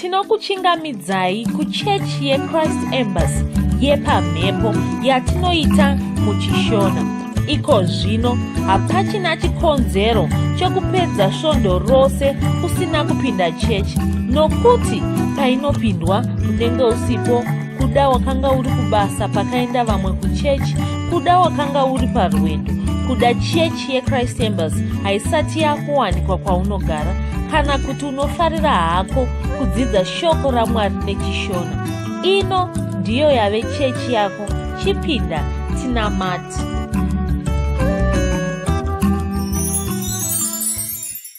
tinokuchingamidzai kuchechi yeChrist Embassy yepamhepo yatinoita muchishona. Iko zvino hapachina chikonzero chokupedza svondo rose usina kupinda chechi, nokuti painopindwa unenge usipo, kuda wakanga uri kubasa pakaenda vamwe kuchechi, kuda wakanga uri parwendo, kuda chechi yeChrist Embassy haisati yakuwanikwa kwaunogara, kana kuti unofarira hako kudzidza shoko raMwari nechishona. Ino ndiyo yave chechi yako. Chipinda tinamati.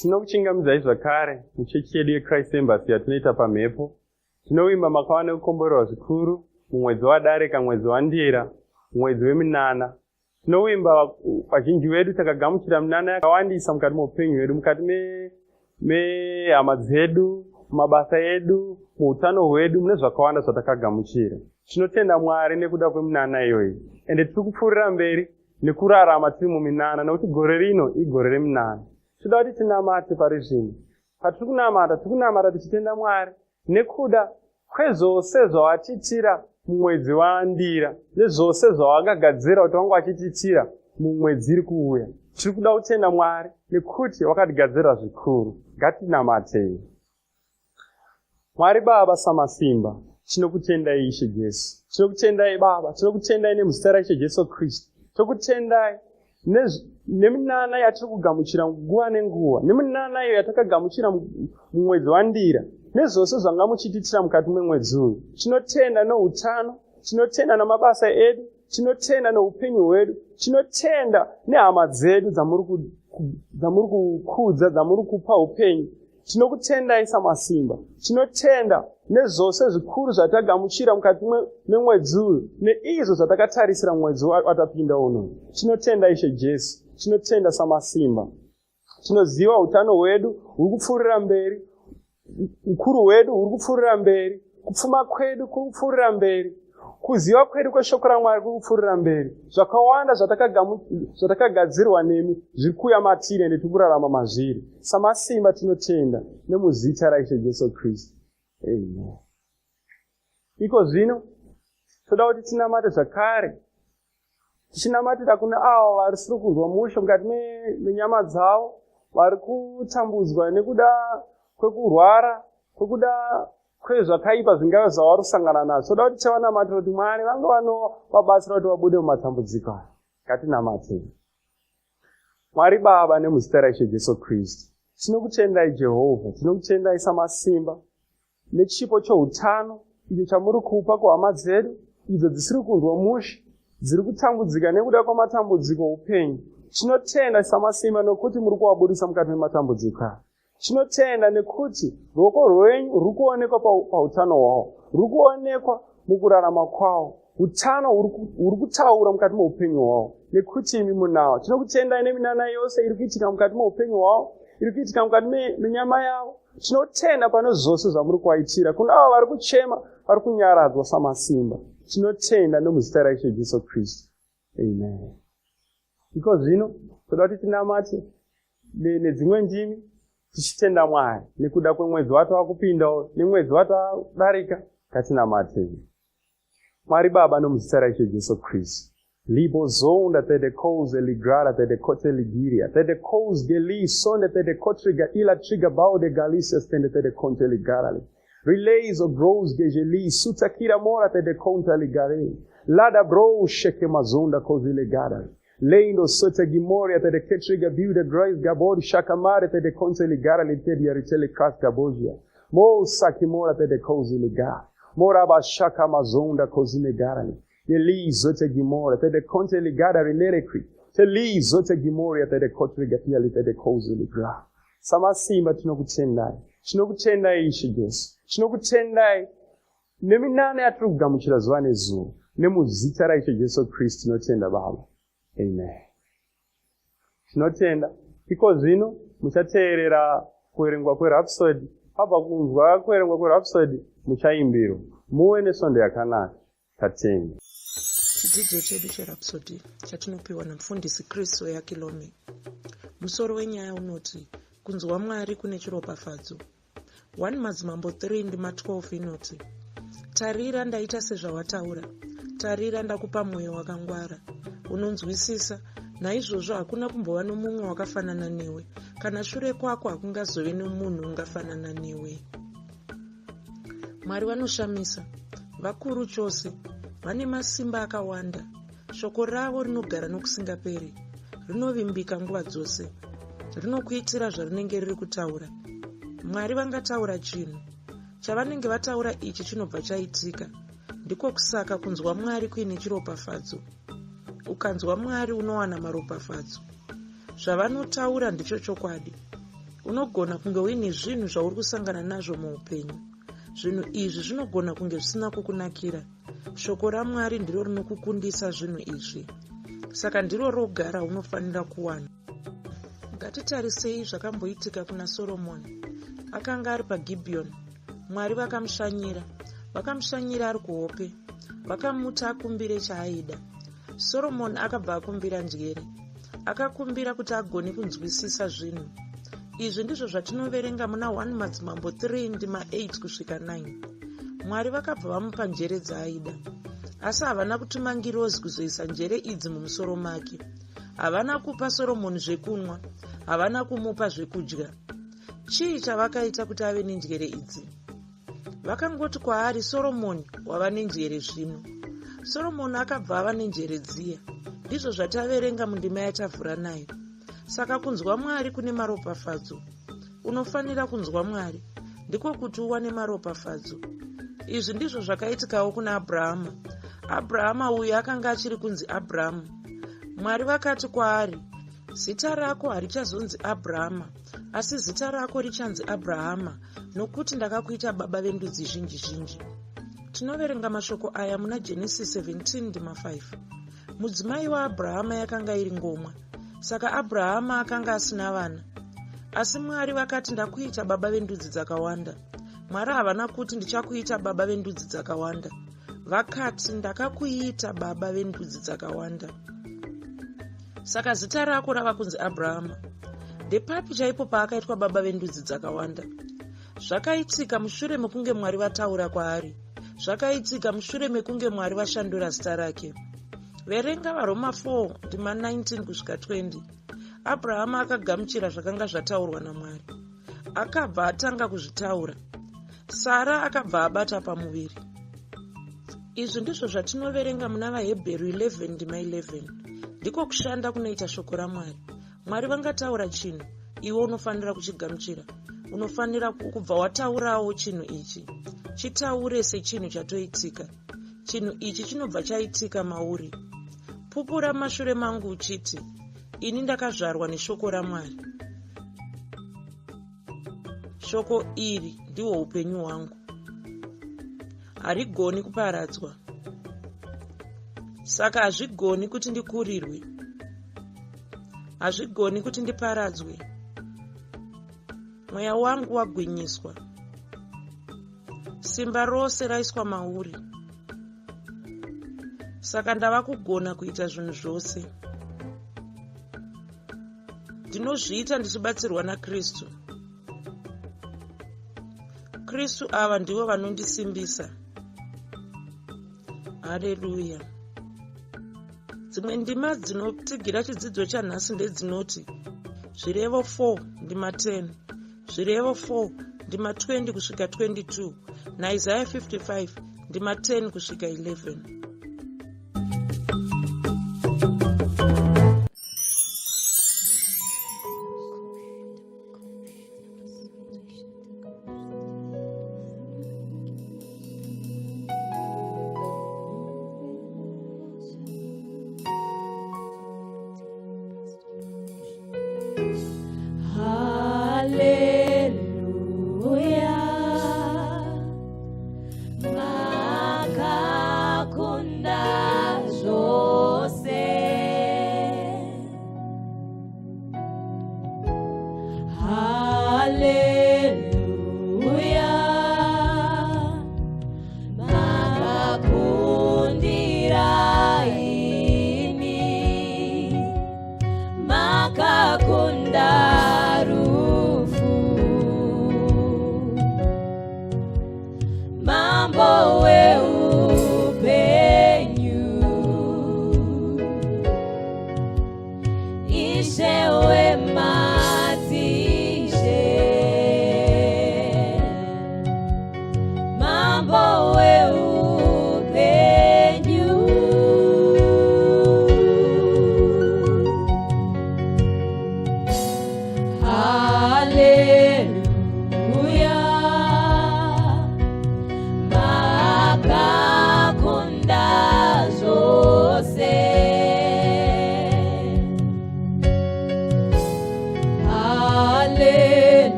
Tinokuchingamidzai zvakare muchechi yedu yeChrist Embassy yatinoita pamhepo. Tinovimba makava nekukomborerwa zvikuru mumwedzi waDarika, mwedzi waNdira, mwedzi weminana. Tinovimba vazhinji vedu takagamuchira minana yakawandisa mukati meupenyu hwedu, mukati mehama dzedu, mabasa edu, muutano hwedu, mune zvakawanda zvatakagamuchira. Tinotenda Mwari nekuda kweminana iyoyi, ende tiri kupfuurira mberi nekurarama tiri muminana, nekuti gore rino igore reminana. Tinoda kuti tinamate pari zvino. Patiri kunamata tichitenda Mwari nekuda kwezvose zvawatiitira mumwedzi waNdira, nezvose zvawakagadzira kuti wangu achitiitira mumwedzi iri kuuya. Tiri kuda kutenda Mwari nekuti wakatigadzira zvikuru. Ngatinamatei. Mwari Baba samasimba, tinokutendai Ishe Jesu. Tinokutendai Baba, tinokutendai nemuzita raIshe Jesu Kristu. Tinokutendai neminana yatiri kugamuchira nguva nenguva, neminana iyo yatakagamuchira mumwedzi waNdira, nezvose zvanga muchitiitira mukati memwedzi uyu. Tinotenda noutano, tinotenda namabasa edu, tinotenda noupenyu hwedu, tinotenda nehama dzedu dzamuri kukudza, dzamuri kupa upenyu. Tinokutendai samasimba. Tinotenda nezvose zvikuru zvatagamuchira mukati memwedzi uyu, neizvo zvatakatarisira mwedzi watapinda uno. Tinotenda Ishe Jesu, tinotenda samasimba. Tinoziva utano hwedu huri kupfuurira mberi, ukuru hwedu huri kupfuurira mberi, kupfuma kwedu kuri kupfuurira mberi, kuziva kwedu kweshoko raMwari kuri kupfuurira mberi. Zvakawanda zvatakagadzirwa nemi zviri kuuya matiri ende tiri kurarama mazviri. Samasimba tinotenda nemuzita raIshe Jesu Kristu. Amen. Iko zvino toda kuti tinamate zvakare, tichinamatira kuna avo varisiri kuzwa musho mukati menyama dzavo, vari kutambudzwa nekuda kwekurwara, kwekuda kwezvakaipa zvingave zvavari kusangana nazvo. Toda kuti tivanamatira kuti Mwari vange vanovabatsira kuti vabude mumatambudziko aya. Ngatinamatei. Mwari Baba nemuzita raIshe Jesu Kristu, tinokutendai Jehovha, tinokutendai samasimba nechipo choutano icho chamuri kupa kuhama dzedu idzo dzisiri kunzwa mushe, dziri kutambudzika nekuda kwamatambudziko upenyu. Tinotenda samasimba nokuti muri kuvabudisa mukati mematambudziko aya. Tinotenda nekuti ruoko rwenyu ruri kuonekwa pautano hwavo, ruri kuonekwa mukurarama kwavo, utano huri kutaura mukati meupenyu hwavo, nekuti imi munavo. Tinokutendai neminana yose iri kuitika mukati meupenyu hwavo, iri kuitika mukati menyama yavo. Tinotenda pane zvose zvamuri kuvaitira kuna avo vari kuchema, vari kunyaradzwa samasimba. Tinotenda nemuzita raIshe Jesu Kristu. Amen. Iko zvino toda kuti tinamate nedzimwe ndimi tichitenda Mwari nekuda kwemwedzi watavakupindawo nemwedzi watadarika. Ngatinamatei. Mwari Baba nomuzita raIshe Jesu Kristu. Libo zonda tede koze ligrara tede kote ligiria tede koze geli sonde tede kotriga ila triga baude galisia stende tede konte ligarale relays of grows gejeli sutakira mora tede konta ligare lada bro sheke mazonda kozi ligara leindo sote gimoria tede ketriga biude grace gabodi shakamare tede konte ligara tede yaritele kas gabojia mo sakimora tede kozi ligara mora ba shaka mazonda kozi ligara Eli zote gimora tede konte ligada rilerekri teli zote gimoria tede kote gatia tede kozi ligra. Samasimba tinokutendai Ishe Jesu, tinokutendai neminana yatiri kugamuchira zuva nezuva nemuzita raIshe Jesu Kristu. Tinotenda Baba. Amen. Tinotenda. Iko zvino muchateerera kuverengwa kwerhapsody. Pabva kunzwa kuverengwa kwerhapsody muchaimbirwa. Muve nesvondo yakanaka. Tatende. Chidzidzo chedu cherhapsody chatinopiwa namufundisi Chris Oyakilome. Musoro wenyaya unoti kunzwa Mwari kune chiropafadzo. 1 madzimambo 3 ndima 12 inoti, tarira ndaita sezvawataura, tarira ndakupa mwoyo wakangwara unonzwisisa, naizvozvo hakuna kumbova nomumwe wakafanana newe, kana shure kwako hakungazove nomunhu ungafanana newe. Mwari vanoshamisa, vakuru chose, vane masimba akawanda, shoko ravo rinogara nokusingaperi, rinovimbika nguva dzose, rinokuitira zvarinenge riri kutaura. Mwari vangataura chinhu, chavanenge vataura ichi chinobva chaitika. Ndiko kusaka kunzwa Mwari kuine chiropafadzo. Ukanzwa Mwari unowana maropafadzo. Zvavanotaura ndicho chokwadi. Unogona kunge uine zvinhu zvauri kusangana nazvo muupenyu. Zvinhu izvi zvinogona kunge zvisina kukunakira. Shoko raMwari ndiro rinokukundisa zvinhu izvi. Saka ndiro rogara unofanira kuwana. Ngatitarisei zvakamboitika kuna Soromoni. Akanga ari paGibheoni. Mwari vakamushanyira. Vakamushanyira ari kuhope. Vakamuta akumbire chaaida. Soromoni akabva akumbira njere. Akakumbira kuti agone kunzwisisa zvinhu. Izvi ndizvo zvatinoverenga muna 1 madzimambo 3 ndima 8 kusvika 9. Mwari vakabva vamupa njere dzaaida. Asi havana kutuma ngirozi kuzoisa njere idzi mumusoro make. Havana kupa Soromoni zvekunwa. Havana kumupa zvekudya. Chii chavakaita kuti ave nenjere idzi? Vakangoti kwaari, Soromoni wava nenjere zvino. Soromoni akabva ava nenjere dziya. Ndizvo zvataverenga mundima yatavhura nayo. Saka kunzwa Mwari kune maropafadzo. Unofanira kunzwa Mwari, ndiko kuti uwane maropafadzo. Izvi ndizvo zvakaitikawo kuna Abhurahama. Abhurahama uyu akanga achiri kunzi Abhuramu. Mwari vakati kwaari, zita rako harichazonzi Abhurahama, asi zita rako richanzi Abhurahama, nokuti ndakakuita baba vendudzi zhinji zhinji. Tinoverenga mashoko aya muna Genesis 17 ndima 5. Mudzimai waAbhurahama yakanga iri ngomwa, saka Abhurahama akanga asina vana. Asi Mwari vakati, ndakuita baba vendudzi dzakawanda. Mwari havana kuti ndichakuita baba vendudzi dzakawanda. Vakati, ndakakuita baba vendudzi dzakawanda. Saka zita rako rava kunzi Abhurahama. Ndepapi chaipo paakaitwa baba vendudzi dzakawanda? Zvakaitika mushure mekunge Mwari vataura kwaari. Zvakaitika mushure mekunge Mwari vashandura zita rake. Verenga vaRoma 4 ndima 19 kusvika 20. Abhurahama akagamuchira zvakanga zvataurwa naMwari. Akabva atanga kuzvitaura. Sara akabva abata pamuviri. Izvi ndizvo zvatinoverenga muna vaHebheru 11 ndima 11. Ndiko kushanda kunoita shoko raMwari. Mwari vangataura chinhu, iwe unofanira kuchigamuchira. Unofanira kubva wataurawo chinhu ichi. Chitaure sechinhu chatoitika. Chinhu ichi chinobva chaitika mauri. Pupura mashure mangu uchiti, ini ndakazvarwa neshoko raMwari. Shoko iri ndihwo upenyu hwangu. Harigoni kuparadzwa. Saka hazvigoni kuti ndikurirwe. Hazvigoni kuti ndiparadzwe. Mweya wangu wagwinyiswa. Simba rose raiswa mauri. Saka ndava kugona kuita zvinhu zvose. Ndinozviita ndichibatsirwa naKristu. Kristu ava ndivo vanondisimbisa. Haleluya. Dzimwe ndima dzinotigira chidzidzo chanhasi ndedzinoti zvirevo 4 ndima 10, zvirevo 4 ndima 20 kusvika 22 naIsaiah 55 ndima 10 kusvika 11. Hallelujah. mambo weupenyu, Ishe wematishe, mambo weupenyu,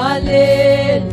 haleluya.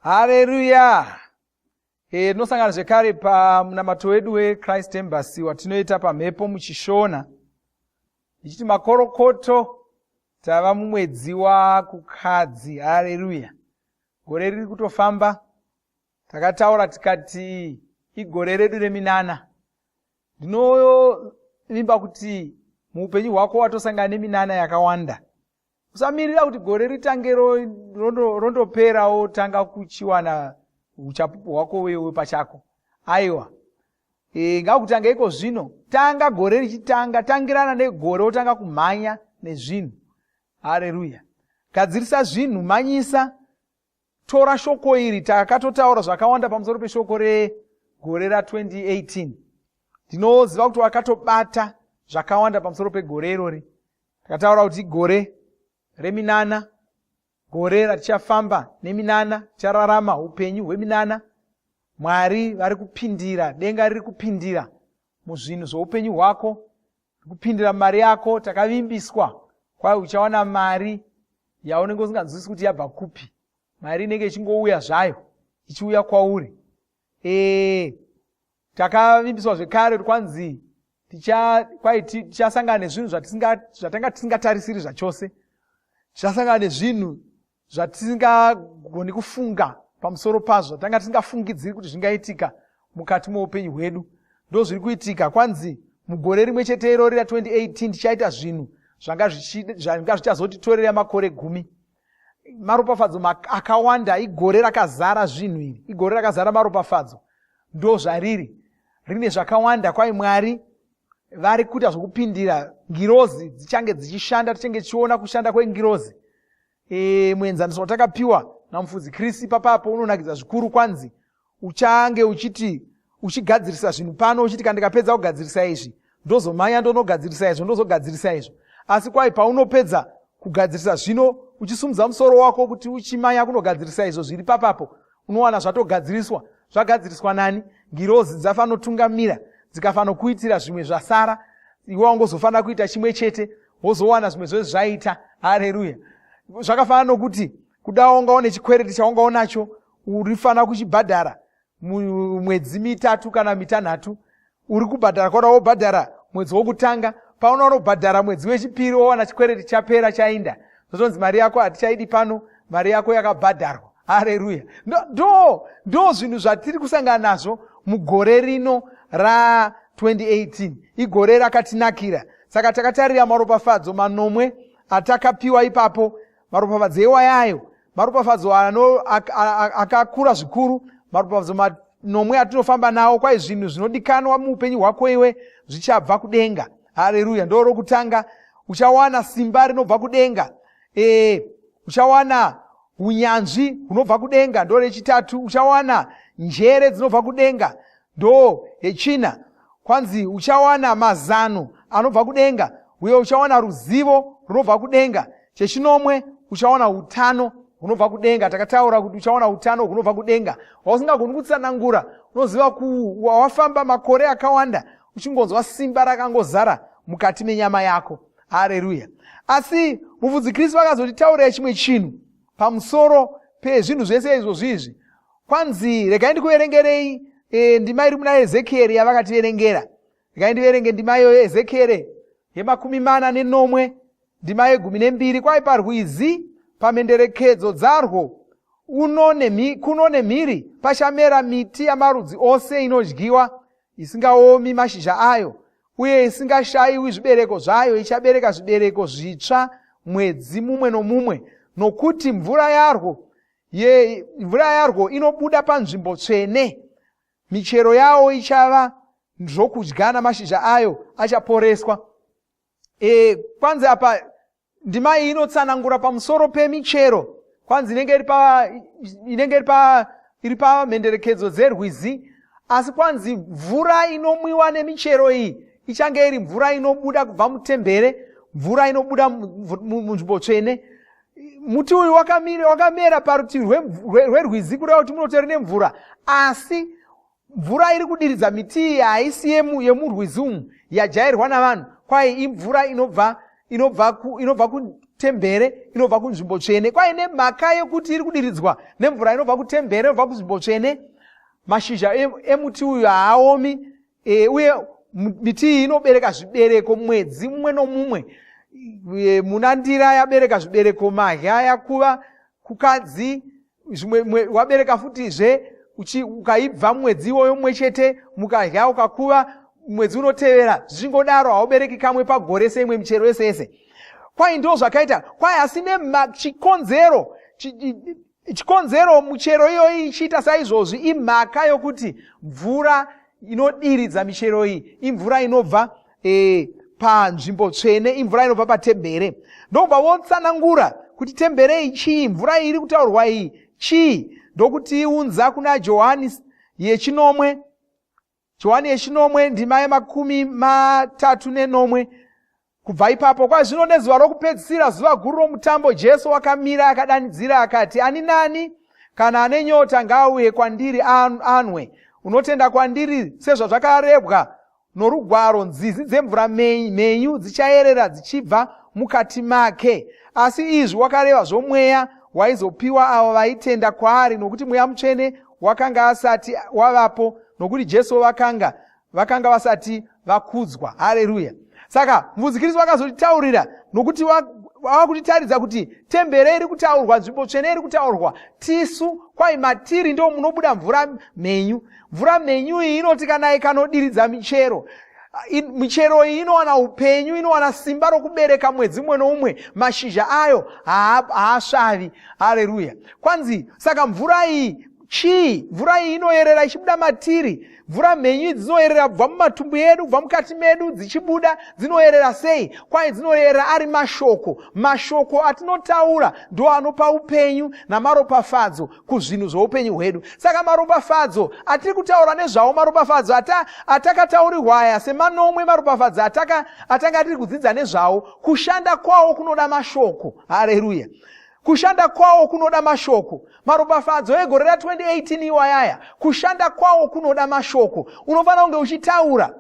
Haleluya. Tinosangana zvekare pamunamato wedu weChrist Embassy watinoita pamhepo muchishona. Ichiti makorokoto tava mumwedzi wakukadzi. Haleluya. Gore riri kutofamba. Takataura tikati igore redu reminana. Ndinovimba kuti muupenyu hwako watosangana neminana yakawanda. Usamirira kuti gore ritange rondopera wotanga kuchiwana uchapupu hwako wewe pachako. Aiwa. Ngakutange iko zvino. Tanga gore richitanga, tangirana negore wotanga kumhanya nezvinhu. Haleluya. Gadzirisa zvinhu, manyisa. takatora shoko iri takatotaura zvakawanda pamusoro peshoko regore ra2018. Ndinoziva kuti wakatobata zvakawanda pamusoro pegore irori. Takataura kuti gore reminana, gore ratichafamba neminana, tichararama upenyu hweminana. Mwari vari kupindira, denga riri kupindira muzvinhu zvoupenyu hwako, kupindira mari yako. Takavimbiswa kwai uchawana mari yaunenge usinganzwisisi kuti yabva kupi. Mari inenge ichingouya zvayo, ichiuya kwauri. Takavimbiswa zvekare kuti kwanzi tichasangana nezvinhu zvatanga tisingatarisiri zvachose. Tichasangana nezvinhu zvatisingagoni kufunga pamusoro pazvo, tanga tisingafungidziri kuti zvingaitika mukati muupenyu hwedu. Ndo zviri kuitika. Kwanzi mugore rimwe chete irori ra2018 tichaita zvinhu zvanga zvichazotitorera makore 10. Maropafadzo akawanda. Igore rakazara zvinhu iri, igore rakazara maropafadzo. Ndo zvariri, rine zvakawanda. Kwai Mwari vari kuita zvokupindira. Ngirozi dzichange dzichishanda, tichange tichiona kushanda kwengirozi. Muenzaniso watakapiwa namufudzi Kristi papapo unonakidza zvikuru. Kwanzi uchange uchigadzirisa zvinhu pano, uchiti kana ndikapedza kugadzirisa izvi ndozomanya ndonogadzirisa izvo, ndozogadzirisa izvo. Asi kwai paunopedza kugadzirisa zvino, uchisumudza musoro wako kuti uchimanya kunogadzirisa izvo zviri papapo, unowana zvatogadziriswa. Zvagadziriswa nani? Ngirozi dzafanotungamira, dzikafano kuitira zvimwe zvasara. Iwe wangozofanira kuita chimwe chete, wozowana zvimwe zvose zvaita. Haleluya. Zvakafanana nokuti kudawo ungaone chikwereti chaungaonacho urifana kuchibhadhara mwedzi 3 kana 6. Uri kubhadhara kwada wobhadhara mwedzi wokutanga, paunoona kubhadhara mwedzi wechipiri wowana chikwereti chapera chainda. Zvotonzi mari yako hatichaidi pano, mari yako yakabhadharwa. Haleluya. Ndo zvinhu zvatiri kusangana nazvo mugore rino ra2018. Igore rakatinakira. Saka takatarira maropafadzo manomwe atakapiwa ipapo. Maropafadzo ewayayo, maropafadzo akakura zvikuru, maropafadzo manomwe atinofamba nawo. Kwai zvinhu zvinodikanwa muupenyu hwako iwe zvichabva kudenga. Haleluya. Ndo rokutanga. Uchawana simba rinobva kudenga. Uchawana unyanzvi hunobva kudenga. Ndo rechitatu. Uchawana njere dzinobva kudenga. Ndo yechina. Kwanzi uchawana mazano anobva kudenga. Uye uchawana ruzivo runobva kudenga. Chechinomwe uchawana utano hunobva kudenga. Takataura kuti uchawana utano hunobva kudenga. Wausingagoni kutsanangura, unoziva wawafamba makore akawanda uchingonzwa simba rakangozara mukati menyama yako. Haleluya. Asi mufudzi Kristu akazotitaurira chimwe chinhu pamusoro pezvinhu zvese izvozvizvi. Kwanzi regai ndikuverengerei ndima iri muna Ezekieri yavakativerengera. Regai ndiverenge ndima iyo yeEzekieri ye40 ndima ye12. Kwai parwizi pamhenderekedzo dzarwo kuno nemhiri pachamera miti yamarudzi ose inodyiwa, isingaomi mashizha ayo, uye isingashayiwi zvibereko zvayo. Ichabereka zvibereko zvitsva mwedzi mumwe nomumwe, nokuti mvura yarwo inobuda panzvimbo tsvene. Michero yawo ichava zvokudya namashizha ayo achaporeswa. Kwanzi apa ndima iyi inotsanangura pamusoro pemichero. Kwanzi inenge iri pamhenderekedzo dzerwizi. Asi kwanzi mvura inomwiwa nemichero iyi ichange iri mvura inobuda kubva mutembere, mvura inobuda munzvimbo tsvene. Muti uyu wakamera parutivi rwerwizi kureva kuti munotori nemvura. Asi mvura iri kudiridza miti iyi haisi yemurwizi umu yajairwa navanhu. Kwai imvura inobva kutembere, inobva kunzvimbo tsvene. Kwai nemhaka yekuti iri kudiridzwa nemvura inobva kutembere, inobva kunzvimbo tsvene, mashizha emuti uyu haaomi. Uye miti iyi inobereka zvibereko mwedzi mumwe nomumwe. Muna ndira yabereka zvibereko, mahya yakuva kukadzi, wabereka futizve ukaibva mwedzi iwoyo mumwe chete, mukadya ukakuva mwedzi unotevera. Zvichingodaro haubereki kamwe pagore seimwe michero yese yese. Kwai ndo zvakaita. Kwai asi chikonzero michero iyoyi ichiita saizvozvi imhaka yokuti mvura inodiridza michero iyi imvura inobva panzvimbo tsvene, imvura inobva patembere. Ndobva votsanangura kuti tembere iyi chii, mvura iri kutaurwa iyi chii? Ndokutiunza kuna Johani yechinomwe, Johani yechinomwe ndima ye3:3. Kubva ipapo kwazvino nezuva rokupedzisira, zuva guru romutambo, Jesu wakamira akadanidzira akati, ani nani kana ane nyota ngaauye kwandiri anwe. Unotenda kwandiri sezvazvakarebwa norugwaro, nzizi dzemvura mhenyu dzichayerera dzichibva mukati make. Asi izvi wakareva zvomweya waizopiwa avo vaitenda kwaari, nokuti mweya mutsvene wakanga asati wavapo, nokuti Jesu vakanga vasati vakudzwa. Haleluya. Saka muvuzikirisi wakazotitaurira, nokuti wakutitaridza kuti temberi iri kutaurwa, nzvimbo tsvene iri kutaurwa, tisu kwai matiri ndo munobuda mvura mhenyu. Mvura mhenyu iyi inoti kana ikanodiridza michero, michero iyi inowana upenyu, inowana simba rokubereka mwedzi umwe noumwe, mashizha ayo haasvavi. Haleluya. Kwanzi saka mvura iyi chii? Mvura iyi inoyerera ichibuda matiri. Mvura mhenyu dzinoyerera kubva mumatumbu edu, kubva mukati medu dzichibuda. Dzinoyerera sei? Kwai dzinoyerera ari mashoko. Mashoko atinotaura ndo anopa upenyu namaropafadzo kuzvinhu zvoupenyu hwedu. Saka maropafadzo atiri kutaura nezvawo, maropafadzo atakataurirwa aya semanomwe maropafadzo atanga tiri kudzidza nezvawo, kushanda kwawo kunoda mashoko. Haleluya. Kushanda kwawo kunoda mashoko. Maropafadzo egore ra2018 iwayaya, kushanda kwawo kunoda mashoko. Unofanira kunge uchitaura.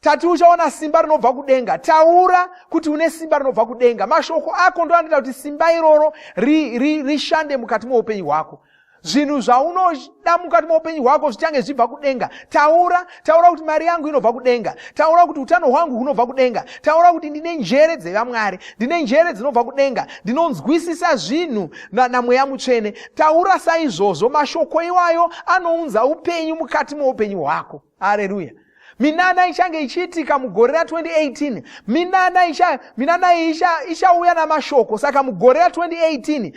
Tati uchaona simba rinobva kudenga, taura kuti une simba rinobva kudenga. Mashoko ako ndo anoita kuti simba iroro rishande mukati meupenyu hwako. Zvinhu zvaunoda mukati meupenyu hwako zvichange zvibva kudenga. Taura kuti mari yangu inobva kudenga. Taura kuti utano hwangu hunobva kudenga. Taura kuti ndine njere dzevaMwari, ndine njere dzinobva kudenga, ndinonzwisisa zvinhu namweya mutsvene. Taura saizvozvo, mashoko iwayo anounza upenyu mukati meupenyu hwako. Haleluya. Minana ichange ichiitika mugore ra2018. Minana iyi ichauya namashoko. Saka mugore ra2018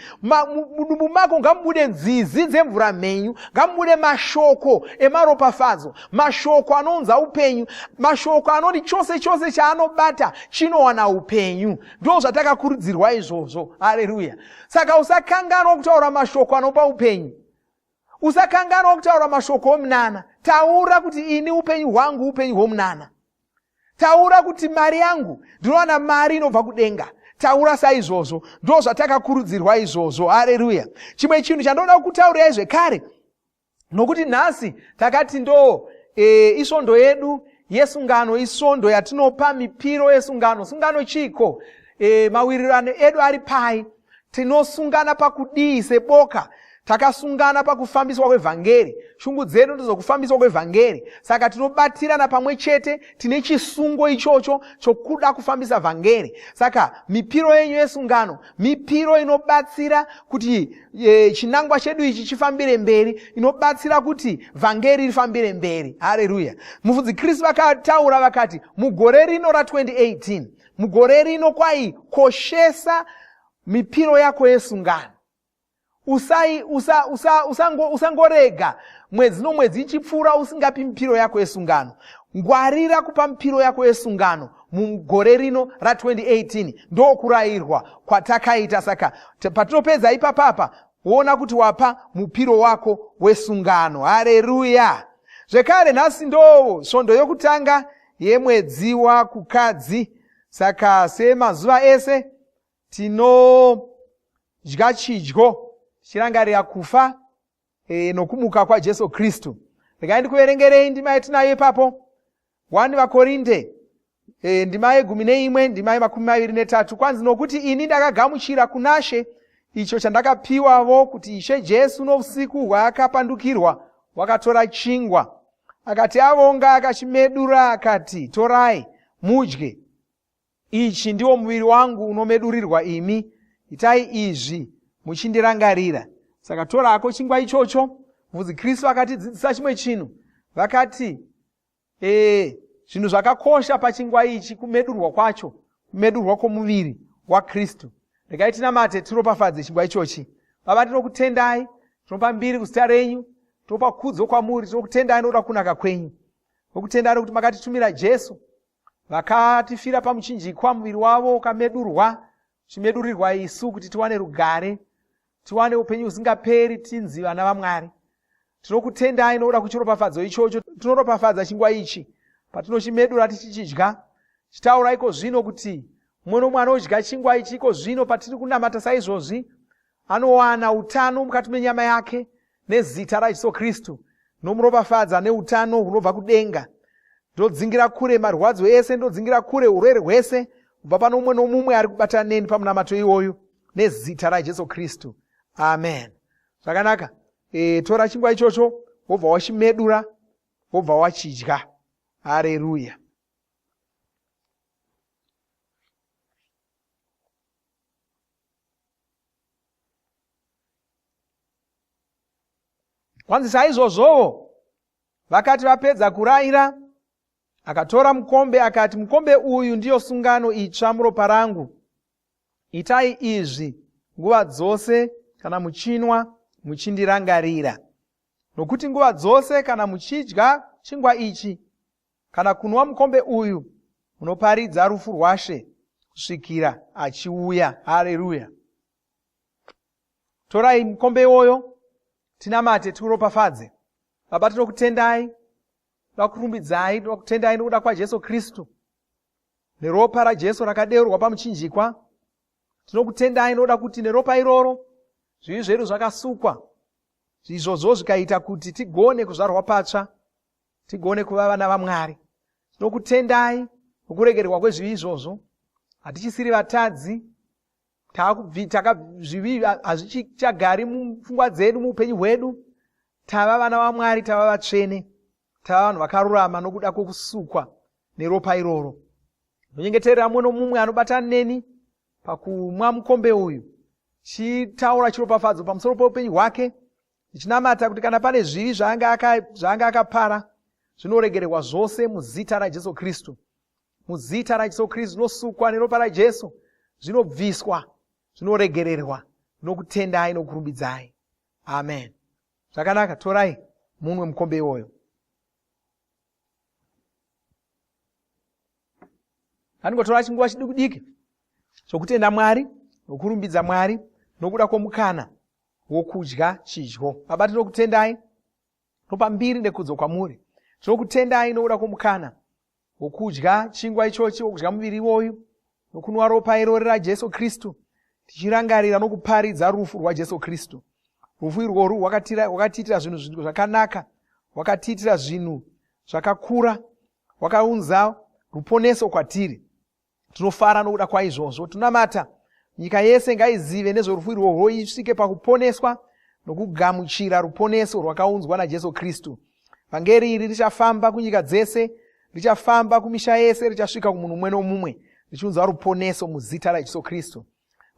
mudumbu mako ngamubude nzizi dzemvura mhenyu, ngamubude mashoko emaropafadzo, mashoko anounza upenyu, mashoko anoti chose chaanobata chinowana upenyu. Ndo zvatakakurudzirwa izvozvo. Haleluya. Saka usakanganwa kutaura mashoko anopa upenyu. Usakanganwa kutaura mashoko omunana. Taura kuti ini upenyu hwangu upenyu hwomunana. Taura kuti mari yangu ndinowana mari inobva kudenga. Taura saizvozvo. Ndo zvatakakurudzirwa izvozvo. Haleluya. Chimwe chinhu chandoda kutaurirai zvekare, nokuti nhasi takati ndo isvondo yedu yesungano, isvondo yatinopa mipiro yesungano. Sungano chiko? Mawirirano edu ari pai. Tinosungana pakudii seboka. Takasungana pakufambiswa kwevhangeri. Shungu dzedu ndizokufambiswa kwevhangeri. Saka tinobatirana pamwe chete, tine chisungo ichocho chokuda kufambisa vhangeri. Saka mipiro yenyu yesungano, mipiro inobatsira kuti chinangwa chedu ichi chifambire mberi, inobatsira kuti vhangeri rifambire mberi. Haleluya. Mufudzi Kristu vakataura vakati, mugore rino ra2018, mugore rino kwai koshesa mipiro yako yesungano. Usangorega mwedzi nomwedzi ichipfuura usingapi mipiro yako yesungano. Ngwarira kupa mipiro yako yesungano mugore rino ra2018. Ndo kurayirwa kwatakaita. Saka patinopedza ipapapa woona kuti wapa mupiro wako wesungano. Haleluya. Zvekare nhasi ndo svondo yokutanga yemwedzi wakukadzi. Saka semazuva ese tinodya chidyo chirangarira kufa nokumuka kwaJesu Kristu. Regai ndikuverengerei ndima yatinayo ipapo, 1 Vakorinde ndima ye11 ndima ye23. Kwanzi nokuti ini ndakagamuchira kunashe icho chandakapiwavo, kuti Ishe Jesu nousiku hwaakapandukirwa wakatora chingwa, akati avonga akachimedura akati, torai mudye, ichi ndiwo muviri wangu unomedurirwa imi, itai izvi muchindirangarira. Saka torako chingwa ichocho. Mufudzi Kristu akatidzidzisa chimwe chinhu. Vakati zvinhu zvakakosha pachingwa ichi kumedurwa kwacho, kumedurwa kwomuviri waKristu. Regai tinamate tiropafadze chingwa ichochi. Baba, tinokutendai, tinopa mbiri kuzita renyu, tinopa kudzo kwamuri, tinokutendai nokuda kunaka kwenyu. Tinokutendai nokuti makatitumira Jesu, vakatifira pamuchinjikwa, muviri wavo ukamedurwa, chimedurirwa isu kuti tiwane rugare. tiwane upenyu husingaperi tinzi vana vaMwari. Tinokutendai nokuda kwechiropafadzo ichocho. Tinoropafadza chingwa ichi patinochimedura tichichidya, chitaura iko zvino kuti mumwe nomwe anodya chingwa ichi iko zvino patiri kunamata saizvozvi anowana utano mukati menyama yake nezita raJesu Kristu. Nomuropafadza neutano hunobva kudenga. Ndodzingira kure marwadzo ese, ndodzingira kure urwere hwese kubva pano mumwe nomumwe ari kubatana neni pamunamato iwoyu nezita raJesu Kristu. Amen. Zvakanaka. Tora chingwa ichocho wobva wachimedura wobva wachidya. Haleluya. Kwanzi saizvozvowo vakati vapedza kurayira, akatora mukombe akati, mukombe uyu ndiyo sungano itsva muropa rangu. Itai izvi nguva dzose kana muchinwa muchindirangarira. Nokuti nguva dzose kana muchidya chingwa ichi kana kunwa mukombe uyu munoparidza rufu rwaShe kusvikira achiuya. Haleluya. Torai mukombe iwoyo tinamate tiuropafadze. Baba, tinokutendai, tinokurumbidzai, tinokutendai nokuda kwaJesu Kristu neropa raJesu rakadeurwa pamuchinjikwa. Tinokutendai nokuda kuti neropa iroro zvivi zvedu zvakasukwa, izvozvo zvikaita kuti tigone kuzvarwa patsva, tigone kuva vana vaMwari. Tinokutendai nokuregererwa kwezvivi izvozvo. Hatichisiri vatadzi, zvivi hazvichagari mupfungwa dzedu, muupenyu hwedu. Tava vana vaMwari, tava vatsvene, tava vanhu vakarurama nokuda kwokusukwa neropa iroro. Ndinyengeterera mumwe nomumwe anobatana neni pakumwa mukombe uyu, chitaura chiropafadzo pamusoro poupenyu hwake, tichinamata kuti kana pane zvivi zvaanga akapara zvinoregererwa zvose muzita raJesu Kristu. Muzita raJesu Kristu zvinosukwa neropa raJesu, zvinobviswa, zvinoregererwa. Nokutendai nokurumbidzai. Amen. Zvakanaka, torai munwe mukombe iwoyo. Andingotora chinguva chidiki chokutenda Mwari nokurumbidza Mwari nokuda kwomukana wokudya chidyo. Baba, tinokutendai nopambiri nekudzo kwamuri. Tinokutendai nokuda kwomukana wokudya chingwa ichochi, wokudya muviri iwoyu nokunwa ropa irori raJesu Kristu, tichirangarira nokuparidza rufu rwaJesu Kristu. Rufu irworwu wakatiitira zvinhu zvakanaka, wakatiitira zvinhu zvakakura, wakaunza ruponeso kwatiri. Tinofara nokuda kwaizvozvo. Tunamata nyika yese ngaizive nezverufu irworwo, isvike pakuponeswa nokugamuchira ruponeso rwakaunzwa naJesu Kristu. Vhangeri iri richafamba kunyika dzese, richafamba kumisha yese, richasvika kumunhu mumwe nomumwe, richiunza ruponeso muzita raJesu Kristu.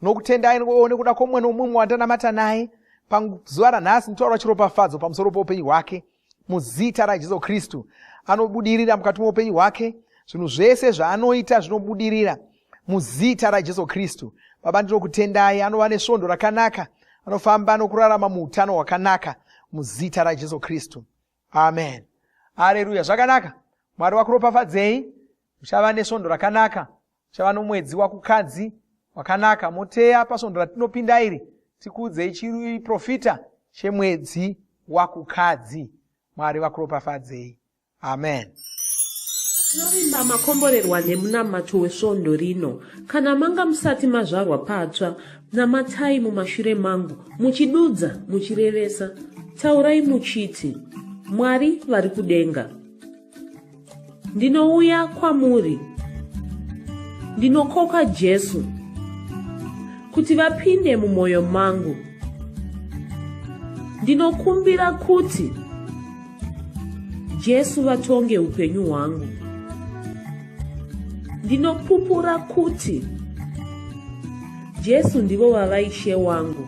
Nokutendai nekuda kwomumwe nomumwe wandanamata naye pazuva ranhasi, nditaura chiropafadzo pamusoro poupenyu hwake muzita raJesu Kristu. Anobudirira mukati moupenyu hwake, zvinhu zvese zvaanoita zvinobudirira muzita raJesu Kristu. Baba, ndinokutendai, anova nesvondo rakanaka, anofamba nokurarama muutano hwakanaka muzita raJesu Kristu. Amen. Haleluya. Zvakanaka. Mwari wakuropafadzei, muchava nesvondo rakanaka, muchava nomwedzi wakukadzi wakanaka. Moteya pasvondo ratinopinda iri, tikudzei chiprofita chemwedzi wakukadzi. Mwari wakuropafadzei. Amen. Tinovimba makomborerwa nemunamato wesvondo rino. Kana manga musati mazvarwa patsva, namatai mumashure mangu, muchidudza, muchirevesa. Taurai muchiti, Mwari vari kudenga, ndinouya kwamuri, ndinokoka Jesu kuti vapinde mumwoyo mangu. Ndinokumbira kuti Jesu vatonge upenyu hwangu. Ndinopupura kuti Jesu ndivo vavaishe wangu.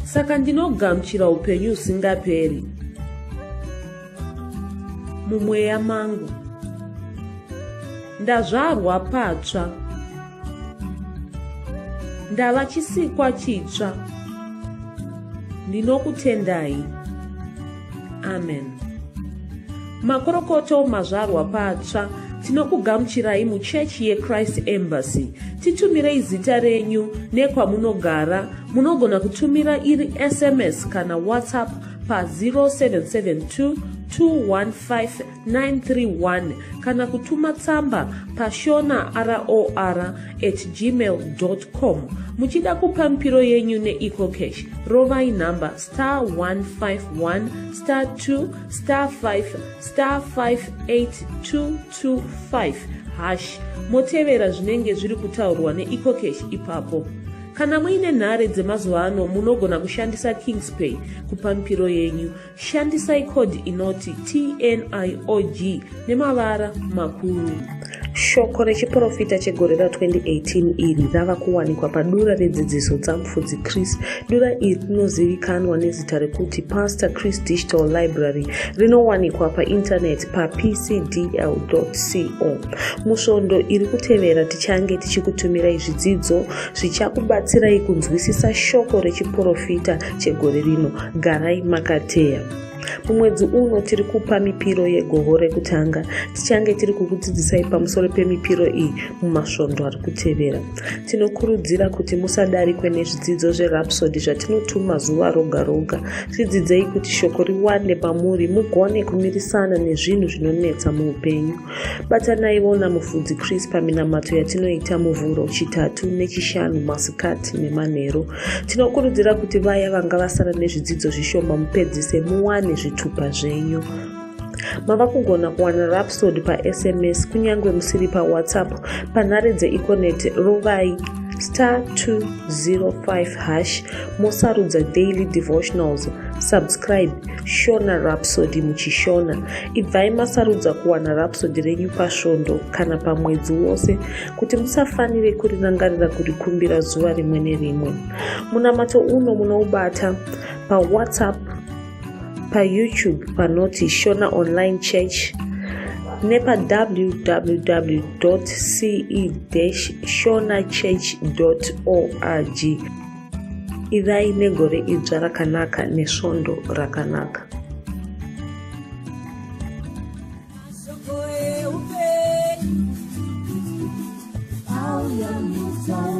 Saka ndinogamuchira upenyu usingaperi mumweya mangu. Ndazvarwa patsva, ndava chisikwa chitsva. Ndinokutendai. Amen. Makorokoto mazvarwa patsva, tinokugamuchirai muchechi yeChrist Embassy. Titumirei zita renyu nekwamunogara. Munogona kutumira iri SMS kana WhatsApp pa 0772 215 kana kutuma tsamba pa shona@gmail.com. Muchida kupa mpiro yenyu neEcocash, rovai namba *151*2*5*58225 motevera zvinenge zviri kutaurwa neEcocash ipapo. Kana muine nhare dzemazuva ano munogona kushandisa KingsPay kupa mpiro yenyu. Shandisai kodi inoti TNIOG nemavara makuru. Shoko rechiprofita chegore ra2018 iri rava kuwanikwa padura redzidziso dzamufudzi Chris. Dura iri rinozivikanwa nezita rekuti Pastor Chris Digital Library. Rinowanikwa painternet papcdl.co. Musvondo iri kutevera tichange tichikutumirai zvidzidzo zvichakubatsirai kunzwisisa shoko rechiprofita chegore rino. Garai makateya. Mumwedzi uno tiri kupa mipiro yegohore kutanga. Tichange tiri kukudzidzisai pamusoro pemipiro iyi mumasvondo ari kutevera. Tinokurudzira kuti musadarikwe nezvidzidzo zverapsody zvatinotuma zuva roga roga. Zvidzidzei kuti shoko riwande pamuri mugone kumirisana nezvinhu zvinonetsa muupenyu. Batanaiwo namufudzi Chris paminamato yatinoita muvhuro, chitatu nechishanu, masikati nemanheru. Tinokurudzira kuti vaya vanga vasara nezvidzidzo zvishoma mupedzise muwane zvitupa zvenyu. Mava kugona kuwana Rhapsody paSMS kunyange musiri paWhatsApp. Panhare dzeEconet rovai *205# mosarudza daily devotionals. Subscribe Shona Rhapsody muchishona. Ibvai masarudza kuwana Rhapsody renyu pasvondo kana pamwedzi wose kuti musafanire kurirangarira kurikumbira zuva rimwe nerimwe. Munamato uno munoubata paWhatsApp, paYouTube panoti Shona Online Church nepa www.ce-shonachurch.org. Ivai negore idzva rakanaka nesvondo rakanaka. Auya musa